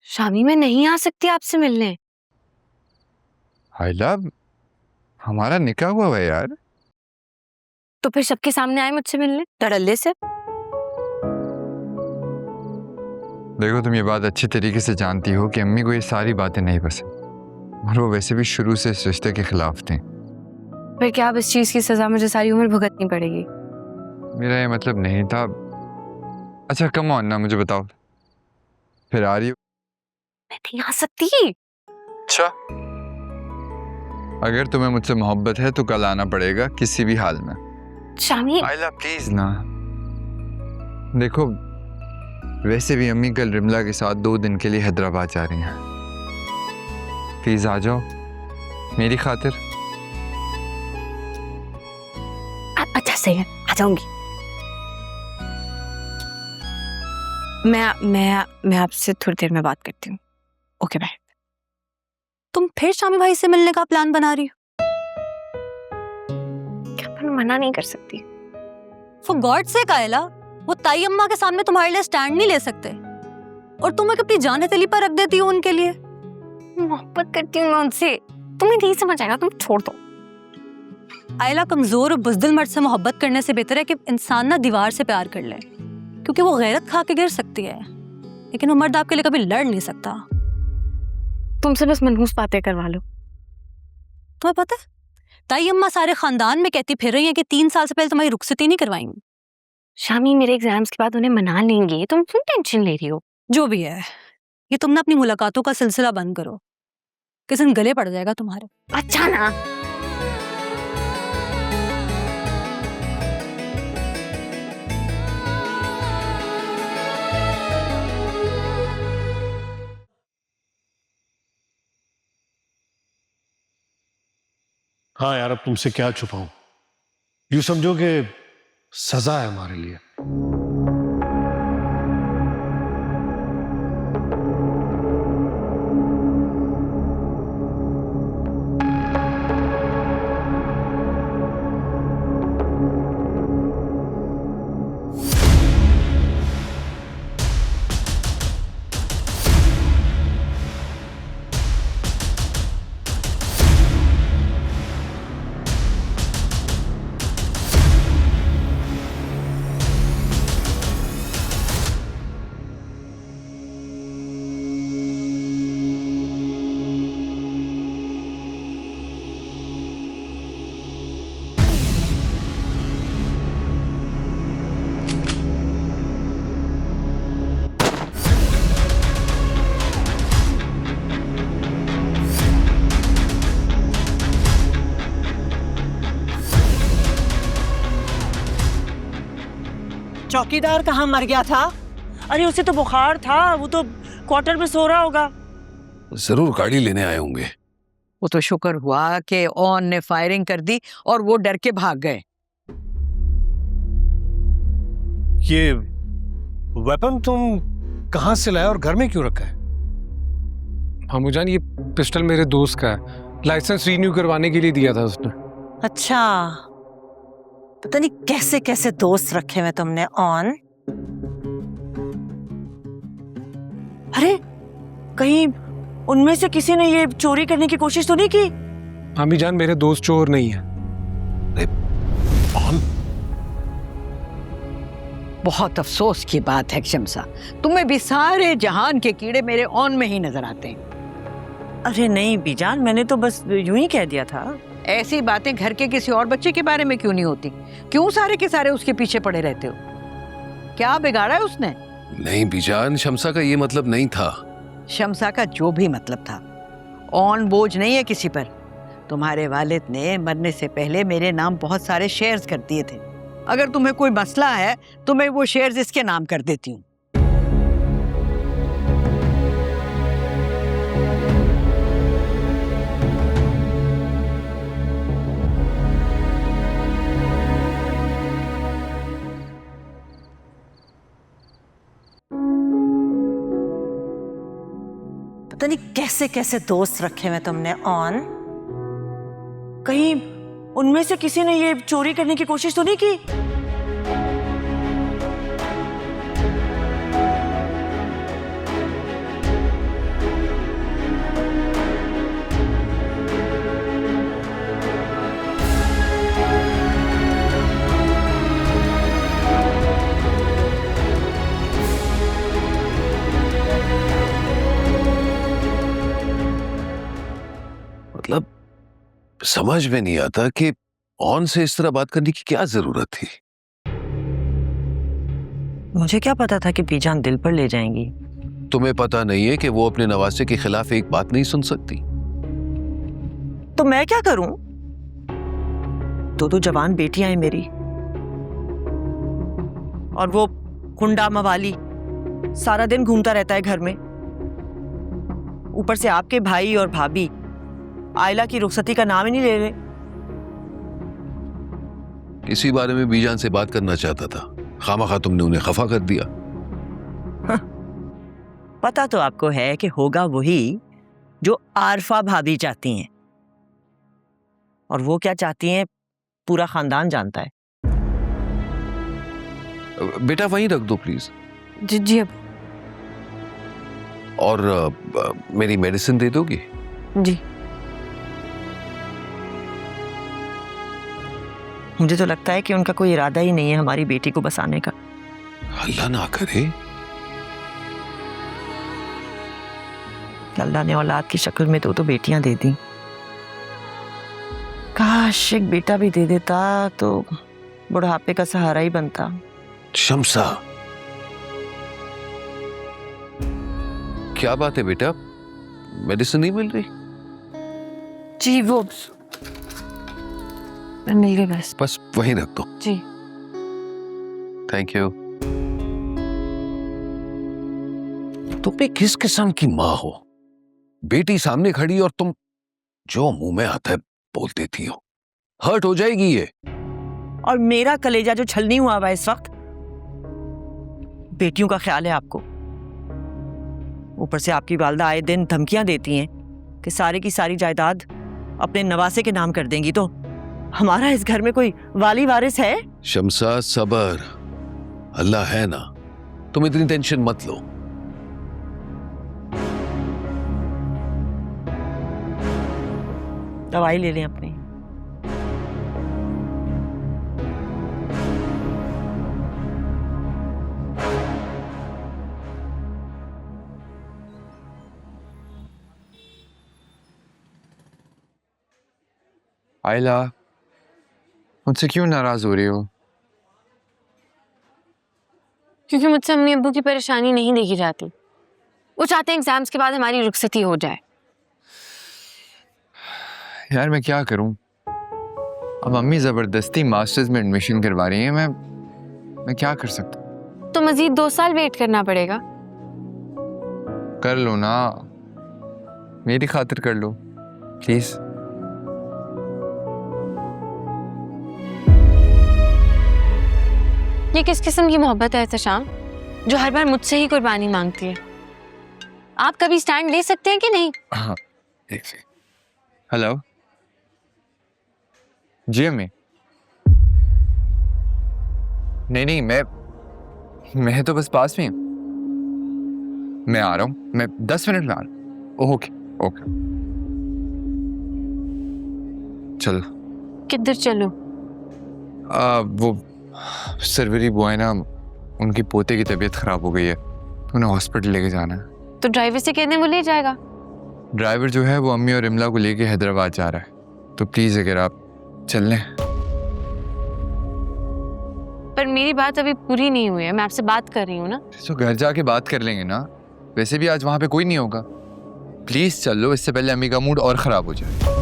शामी मैं नहीं आ सकती आपसे मिलने। आइला, हमारा निकाह हुआ है यार। तो फिर सबके सामने आए मुझसे मिलने धड़ल्ले से। देखो, तुम ये बात अच्छी तरीके से जानती हो कि अम्मी को ये सारी बातें नहीं पसंद, और वो वैसे भी शुरू से इस रिश्ते के खिलाफ थी। फिर क्या अब इस चीज की सजा मुझे सारी उम्र भुगतनी पड़ेगी? मेरा ये मतलब नहीं था। अच्छा कम ऑन ना, मुझे बताओ, फिर आ रही हो? मैं नहीं आ सकती। अच्छा, अगर तुम्हें मुझसे मोहब्बत है तो कल आना पड़ेगा किसी भी हाल में। शामी आइला प्लीज ना। देखो, वैसे भी अम्मी कल रिमला के साथ 2 दिन के लिए हैदराबाद जा रही हैं। प्लीज आ जाओ मेरी खातिर। अच्छा सही है, आ जाऊंगी। मैं आपसे थोड़ी देर में बात करती हूँ। Okay bye. तुम फिर शामी भाई से मिलने का प्लान बना रही हो? क्या मैं मना नहीं कर सकती? फॉर गॉड से कायला, वो ताई अम्मा के सामने तुम्हारे लिए स्टैंड नहीं ले सकते और तुम एक अपनी जान हथेली पर रख देती हो उनके लिए। मोहब्बत करती हूँ मैं उनसे, तुम्हें नहीं समझ आएगा, तुम छोड़ दो। आयला, कमजोर और बुज़दिल मर्द से मोहब्बत करने से बेहतर है कि इंसान ना दीवार से प्यार कर ले, क्योंकि वो गैरत खा के गिर सकती है, लेकिन वो मर्द आपके लिए कभी लड़ नहीं सकता। तुमसे बस मनहूस बातें करवा लो। तुम्हें पता है, ताई अम्मा सारे खानदान में कहती फिर रही है कि 3 साल से पहले तुम्हारी रुखसती नहीं करवाएंगी। शामी मेरे एग्जाम्स के बाद उन्हें मना लेंगे, तुम क्यों टेंशन ले रही हो? जो भी है, ये तुम ना अपनी मुलाकातों का सिलसिला बंद करो, किसी दिन गले पड़ जाएगा तुम्हारे। अच्छा ना। हाँ यार, अब तुमसे क्या छुपाऊं। यूं समझो कि सजा है हमारे लिए। चौकीदार कहाँ मर गया था? अरे उसे तो बुखार था, वो तो क्वार्टर में सो रहा होगा। जरूर गाड़ी लेने आए होंगे। वो तो शुक्र हुआ कि ऑन ने फायरिंग कर दी और वो डर के भाग गए। ये वेपन तुम कहां से लाए और घर में क्यों रखा है? मामूजान, ये पिस्टल मेरे दोस्त का है, लाइसेंस रीन्यू करवाने के लिए दिया था उसने। अच्छा, पता नहीं कैसे कैसे दोस्त रखे हुए तुमने ऑन। अरे कहीं उनमें से किसी ने ये चोरी करने की कोशिश तो नहीं की? मामी जान, मेरे दोस्त चोर नहीं है। ऑन? बहुत अफसोस की बात है शमसा, तुम्हें भी सारे जहान के कीड़े मेरे ऑन में ही नजर आते हैं। अरे नहीं बीजान, मैंने तो बस यूं ही कह दिया था। ऐसी बातें घर के किसी और बच्चे के बारे में क्यों नहीं होती? क्यों सारे के सारे उसके पीछे पड़े रहते हो? क्या बिगाड़ा है उसने? नहीं बीजान, शमसा का ये मतलब नहीं था। शमसा का जो भी मतलब था, ऑन बोझ नहीं है किसी पर। तुम्हारे वालिद ने मरने से पहले मेरे नाम बहुत सारे शेयर्स कर दिए थे। अगर तुम्हें कोई मसला है तो मैं वो शेयर्स इसके नाम कर देती हूँ। पता नहीं कैसे कैसे दोस्त रखे हुए तुमने ऑन। कहीं उनमें से किसी ने ये चोरी करने की कोशिश तो नहीं की? समझ में नहीं आता कि ऑन से इस तरह बात करने की क्या जरूरत थी। मुझे क्या पता था कि बीजान दिल पर ले जाएंगी। तुम्हें पता नहीं है कि वो अपने नवासे के खिलाफ एक बात नहीं सुन सकती? तो मैं क्या करूं? दो जवान बेटियां हैं मेरी, और वो कुंडा मवाली सारा दिन घूमता रहता है घर में। ऊपर से आपके भाई और भाभी आयला की रुखसती का नाम ही नहीं ले रहे। इसी बारे में बीजान से बात करना चाहता था, खामखा तुमने उन्हें खफा कर दिया। पता तो आपको है कि होगा वही जो आरफा भाभी चाहती हैं, और वो क्या चाहती हैं पूरा खानदान जानता है। बेटा वहीं रख दो प्लीज। जी अब और मेरी मेडिसिन दे दोगी? जी। मुझे तो लगता है कि उनका कोई इरादा ही नहीं है हमारी बेटी को बसाने का। अल्लाह ना करे। अल्लाह ने औलाद की शक्ल में तो बेटियां दे दी। काश एक बेटा भी दे देता तो बुढ़ापे का सहारा ही बनता। शम्सा, क्या बात है बेटा, मेडिसिन नहीं मिल रही? जी वो मिल गई बस। बस वहीं रख दो। जी थैंक यू। तुम भी किस किस्म की माँ हो? बेटी सामने खड़ी और तुम जो मुंह में आता है बोल देती हो। हर्ट हो जाएगी ये। और मेरा कलेजा जो छलनी हुआ हुआ इस वक्त, बेटियों का ख्याल है आपको। ऊपर से आपकी वालदा आए दिन धमकियां देती हैं कि सारी की सारी जायदाद अपने नवासे के नाम कर देंगी। तो हमारा इस घर में कोई वाली वारिस है? शम्सा सबर, अल्लाह है ना, तुम इतनी टेंशन मत लो। दवाई ले लें अपनी। आयला, मुझसे क्यों नाराज हो रही हो? क्योंकि मुझसे अम्मी अब्बू की परेशानी नहीं देखी जाती। वो चाहते हैं एग्जाम्स के बाद हमारी रुखसती हो जाए। यार मैं क्या करूं? अब अम्मी जबरदस्ती मास्टर्स में एडमिशन करवा रही हैं। मैं क्या कर सकता हूं? तो मजीद 2 साल वेट करना पड़ेगा। कर लो ना, मेरी खातिर कर लो प्लीज। ये किस किस्म की मोहब्बत है एहतशाम, जो हर बार मुझसे ही कुर्बानी मांगती है? आप कभी स्टैंड ले सकते हैं कि नहीं? हाँ एक सेकंड। हेलो जी अम्मी। नहीं मैं तो बस पास में हूँ। मैं आ रहा हूँ, मैं 10 मिनट में आ रहा हूँ। ओके ओके चलो। किधर चलो? वो सरवरी बुआ है ना, उनकी पोते की तबीयत खराब हो गई है, उन्हें हॉस्पिटल लेके जाना है। तो ड्राइवर से कहने वो ले जाएगा। ड्राइवर जो है वो अम्मी और इमला को लेके हैदराबाद जा रहा है, तो प्लीज अगर आप चल लें। पर मेरी बात अभी पूरी नहीं हुई है, मैं आपसे बात कर रही हूँ ना। तो घर जाके बात कर लेंगे ना, वैसे भी आज वहाँ पे कोई नहीं होगा। प्लीज चल लो, इससे पहले अम्मी का मूड और खराब हो जाए।